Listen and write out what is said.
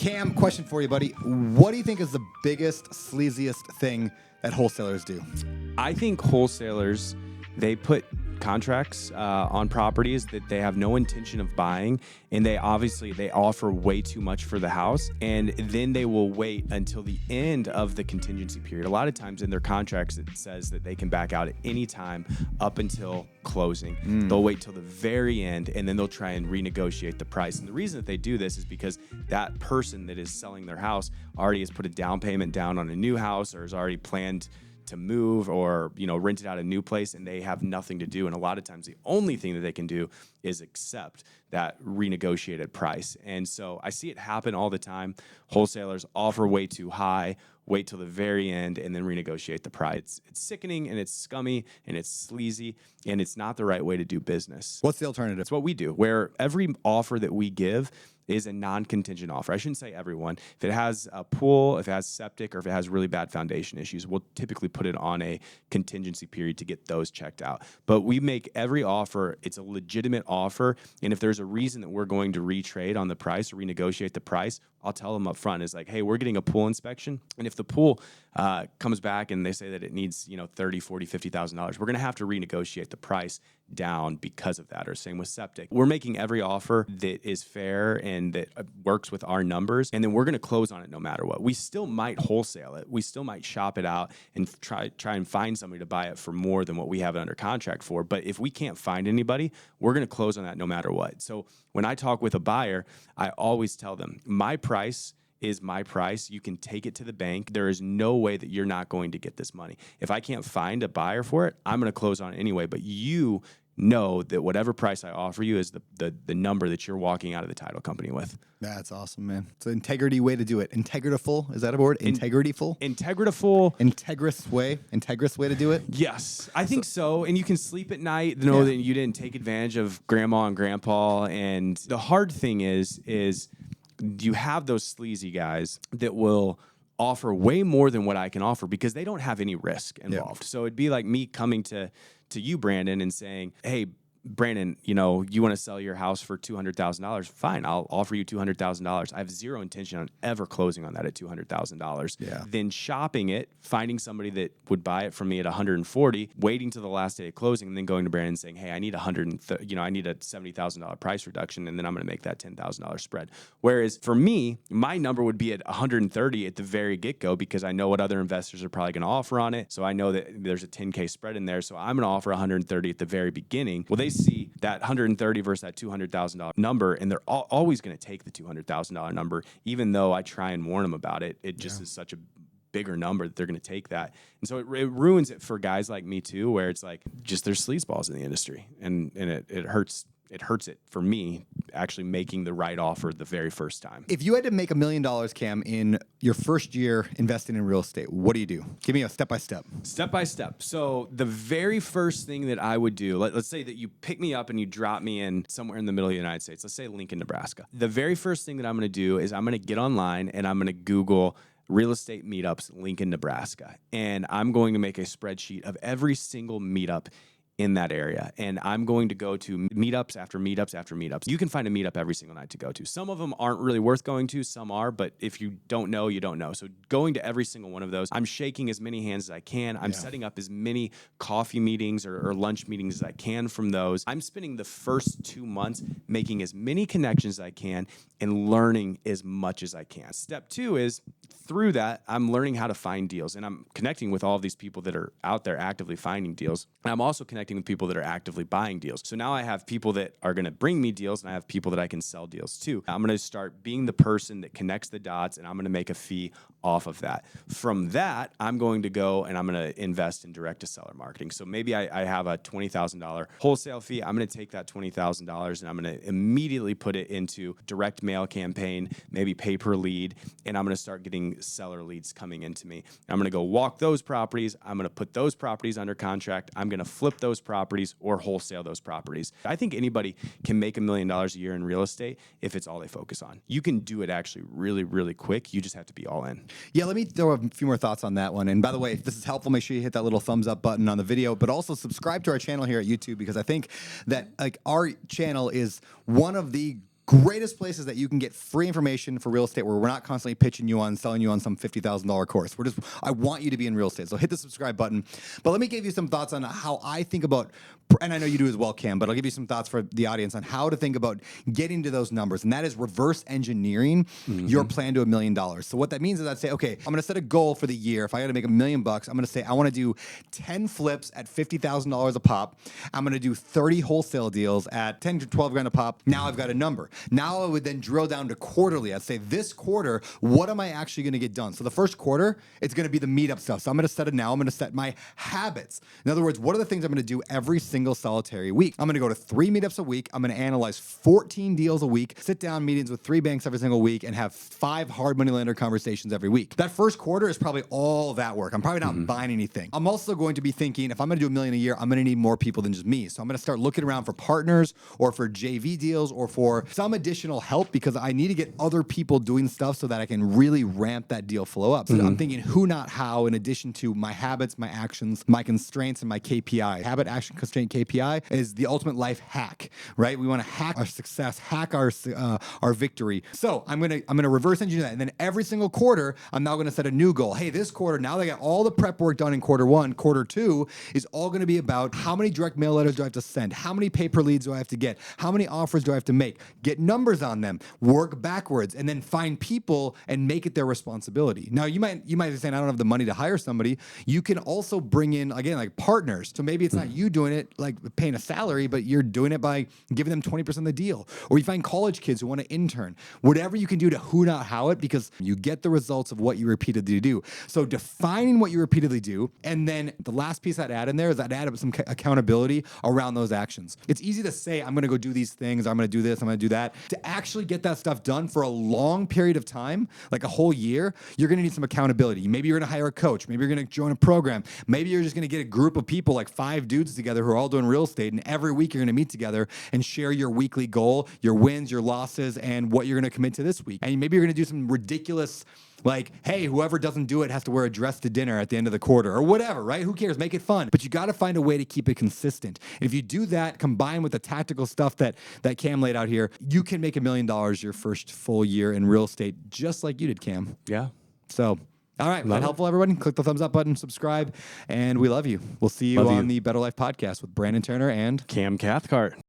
Cam, question for you, buddy. What do you think is the biggest, sleaziest thing that wholesalers do? I think wholesalers, they put contracts on properties that they have no intention of buying, and they offer way too much for the house, and then they will wait until the end of the contingency period. A lot of times in their contracts it says that they can back out at any time up until closing. They'll wait till the very end, and then they'll try and renegotiate the price. And the reason that they do this is because that person that is selling their house already has put a down payment down on a new house, or has already planned to move, or rented out a new place, and they have nothing to do. And a lot of times the only thing that they can do is accept that renegotiated price. And so I see it happen all the time. Wholesalers offer way too high, wait till the very end, and then renegotiate the price. It's sickening, and it's scummy, and it's sleazy, and it's not the right way to do business. What's the alternative? It's what we do, where every offer that we give is a non-contingent offer. I shouldn't say everyone. If it has a pool, if it has septic, or if it has really bad foundation issues, we'll typically put it on a contingency period to get those checked out. But we make every offer, it's a legitimate offer, and if there's a reason that we're going to retrade on the price or renegotiate the price, I'll tell them up front, is like, hey, we're getting a pool inspection, and if the pool comes back and they say that it needs $30,000, $40,000, $50,000, we're going to have to renegotiate the price down because of that. Or same with septic. We're making every offer that is fair and that works with our numbers, and then we're going to close on it no matter what. We still might wholesale it. We still might shop it out and try and find somebody to buy it for more than what we have it under contract for. But if we can't find anybody, we're going to close on that no matter what. So when I talk with a buyer, I always tell them, my price is my price. You can take it to the bank. There is no way that you're not going to get this money. If I can't find a buyer for it, I'm going to close on it anyway. But you know that whatever price I offer you is the number that you're walking out of the title company with. That's awesome, man. It's an integrity way to do it. Integritiful, is that a word? Integrityful? Integritiful. Integrous way to do it? Yes, I think so. And you can sleep at night, know that you didn't take advantage of grandma and grandpa. And the hard thing is you have those sleazy guys that will offer way more than what I can offer because they don't have any risk involved. So it'd be like me coming to you, Brandon, and saying, hey, Brandon, you want to sell your house for $200,000. Fine, I'll offer you $200,000. I have zero intention on ever closing on that at $200,000. Yeah. Then shopping it, finding somebody that would buy it from me at $140,000, waiting to the last day of closing, and then going to Brandon and saying, hey, I need I need a $70,000 price reduction, and then I'm going to make that $10,000 spread. Whereas for me, my number would be at $130,000 at the very get-go because I know what other investors are probably going to offer on it. So I know that there's a 10K spread in there. So I'm going to offer $130,000 at the very beginning. Well, they see that $130,000 versus that $200,000 number, and they're always going to take the $200,000 number, even though I try and warn them about it. It just is such a bigger number that they're going to take that. And so it ruins it for guys like me too, where it's like just there's sleazeballs in the industry, and it hurts. It hurts it for me actually making the right offer the very first time. If you had to make $1 million, Cam, in your first year investing in real estate, what do you do? Give me a step-by-step. Step-by-step. So the very first thing that I would do, let's say that you pick me up and you drop me in somewhere in the middle of the United States. Let's say Lincoln, Nebraska. The very first thing that I'm going to do is I'm going to get online and I'm going to Google real estate meetups, Lincoln, Nebraska. And I'm going to make a spreadsheet of every single meetup in that area. And I'm going to go to meetups after meetups after meetups. You can find a meetup every single night to go to. Some of them aren't really worth going to, some are, but if you don't know, you don't know. So going to every single one of those, I'm shaking as many hands as I can. I'm setting up as many coffee meetings or lunch meetings as I can from those. I'm spending the first 2 months making as many connections as I can and learning as much as I can. Step 2 is through that, I'm learning how to find deals, and I'm connecting with all of these people that are out there actively finding deals. And I'm also connecting with people that are actively buying deals. So now I have people that are going to bring me deals, and I have people that I can sell deals to. I'm going to start being the person that connects the dots, and I'm going to make a fee off of that. From that, I'm going to go and I'm going to invest in direct-to-seller marketing. So maybe I have a $20,000 wholesale fee. I'm going to take that $20,000 and I'm going to immediately put it into direct mail campaign, maybe pay per lead, and I'm going to start getting seller leads coming into me. I'm going to go walk those properties. I'm going to put those properties under contract. I'm going to flip those properties or wholesale those properties. I think anybody can make $1 million a year in real estate if it's all they focus on. You can do it actually really, really quick. You just have to be all in. Yeah, let me throw a few more thoughts on that one. And by the way, if this is helpful, make sure you hit that little thumbs up button on the video, but also subscribe to our channel here at YouTube, because I think that our channel is one of the greatest places that you can get free information for real estate where we're not constantly pitching you on, selling you on some $50,000 course. I want you to be in real estate. So hit the subscribe button. But let me give you some thoughts on how I think about, and I know you do as well, Cam, but I'll give you some thoughts for the audience on how to think about getting to those numbers. And that is reverse engineering your plan to $1 million. So what that means is I'd say, okay, I'm going to set a goal for the year. If I got to make $1 million, I'm going to say I want to do 10 flips at $50,000 a pop. I'm going to do 30 wholesale deals at 10 to 12 grand a pop. Now I've got a number. Now I would then drill down to quarterly. I'd say this quarter, what am I actually going to get done? So the first quarter, it's going to be the meetup stuff. So I'm going to set it now. I'm going to set my habits. In other words, what are the things I'm going to do every single solitary week? I'm going to go to 3 meetups a week. I'm going to analyze 14 deals a week, sit down meetings with 3 banks every single week, and have 5 hard money lender conversations every week. That first quarter is probably all that work. I'm probably not buying anything. I'm also going to be thinking, if I'm going to do $1 million a year, I'm going to need more people than just me. So I'm going to start looking around for partners or for JV deals or for some additional help because I need to get other people doing stuff so that I can really ramp that deal flow up. So I'm thinking who, not how, in addition to my habits, my actions, my constraints, and my KPI. Habit, action, constraint, KPI is the ultimate life hack, right? We want to hack our success, hack our victory. So I'm gonna reverse engineer that, and then every single quarter, I'm now gonna set a new goal. Hey, this quarter, now that I got all the prep work done in quarter 1, quarter 2 is all gonna be about how many direct mail letters do I have to send? How many pay per leads do I have to get? How many offers do I have to make? Get numbers on them, work backwards, and then find people and make it their responsibility. Now you might be saying, I don't have the money to hire somebody. You can also bring in, again, like partners. So maybe it's not you doing it, like paying a salary, but you're doing it by giving them 20% of the deal. Or you find college kids who want to intern. Whatever you can do to who, not how it, because you get the results of what you repeatedly do. So defining what you repeatedly do, and then the last piece I'd add in there is I'd add up some accountability around those actions. It's easy to say, I'm going to go do these things, I'm going to do this, I'm going to do that. To actually get that stuff done for a long period of time, like a whole year, you're going to need some accountability. Maybe you're going to hire a coach. Maybe you're going to join a program. Maybe you're just going to get a group of people, like 5 dudes together who are all doing real estate, and every week you're going to meet together and share your weekly goal, your wins, your losses, and what you're going to commit to this week. And maybe you're going to do some ridiculous, like, hey, whoever doesn't do it has to wear a dress to dinner at the end of the quarter or whatever, right? Who cares? Make it fun. But you got to find a way to keep it consistent. And if you do that, combined with the tactical stuff that Cam laid out here, you can make $1 million your first full year in real estate, just like you did, Cam. Yeah. So, all right. Was that helpful, everyone? Click the thumbs up button, subscribe, and we love you. We'll see you on the Better Life podcast with Brandon Turner and Cam Cathcart.